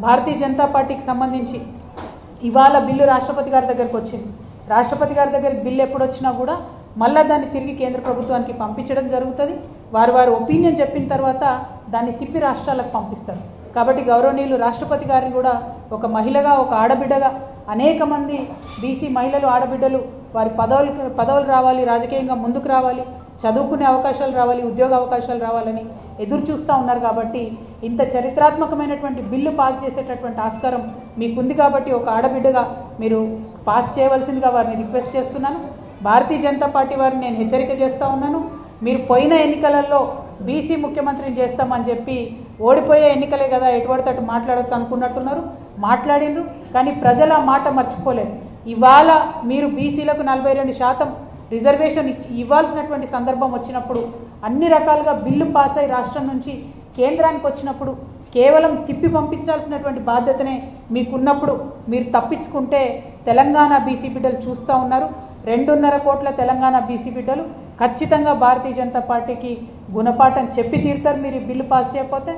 భారతీయ జనతా పార్టీకి సంబంధించి ఇవాళ బిల్లు రాష్ట్రపతి గారి దగ్గరికి వచ్చింది. రాష్ట్రపతి గారి దగ్గరికి బిల్లు ఎప్పుడు వచ్చినా కూడా మళ్ళా దాన్ని తిరిగి కేంద్ర ప్రభుత్వానికి పంపించడం జరుగుతుంది. వారు ఒపీనియన్ చెప్పిన తర్వాత దాన్ని తిప్పి రాష్ట్రాలకు పంపిస్తారు. కాబట్టి గౌరవనీయులు రాష్ట్రపతి గారిని కూడా ఒక మహిళగా, ఒక ఆడబిడ్డగా అనేక మంది బీసీ మహిళలు, ఆడబిడ్డలు వారి పదవులు రావాలి, రాజకీయంగా ముందుకు రావాలి, చదువుకునే అవకాశాలు రావాలి, ఉద్యోగ అవకాశాలు రావాలని ఎదురు చూస్తూ ఉన్నారు. కాబట్టి ఇంత చరిత్రాత్మకమైనటువంటి బిల్లు పాస్ చేసేటటువంటి ఆస్కారం మీకుంది. కాబట్టి ఒక ఆడబిడ్డగా మీరు పాస్ చేయవలసిందిగా వారిని రిక్వెస్ట్ చేస్తున్నాను. భారతీయ జనతా పార్టీ వారిని నేను హెచ్చరిక చేస్తూ ఉన్నాను. మీరు పోయిన ఎన్నికలలో బీసీ ముఖ్యమంత్రిని చేస్తామని చెప్పి ఓడిపోయే ఎన్నికలే కదా, ఎటువంటి అటు మాట్లాడవచ్చు అనుకున్నట్టున్నారు, మాట్లాడినరు. కానీ ప్రజలు ఆ మాట మర్చిపోలేదు. ఇవాళ మీరు బీసీలకు 42% రిజర్వేషన్ ఇవ్వాల్సినటువంటి సందర్భం వచ్చినప్పుడు, అన్ని రకాలుగా బిల్లు పాస్ అయి రాష్ట్రం నుంచి కేంద్రానికి వచ్చినప్పుడు కేవలం తిప్పి పంపించాల్సినటువంటి బాధ్యతనే మీకున్నప్పుడు మీరు తప్పించుకుంటే తెలంగాణ బీసీ బిడ్డలు చూస్తూ ఉన్నారు. 2.5 కోట్ల తెలంగాణ బీసీ బిడ్డలు ఖచ్చితంగా భారతీయ జనతా పార్టీకి గుణపాఠం చెప్పి తీరుతారు మీరు ఈ బిల్లు పాస్ చేయకపోతే.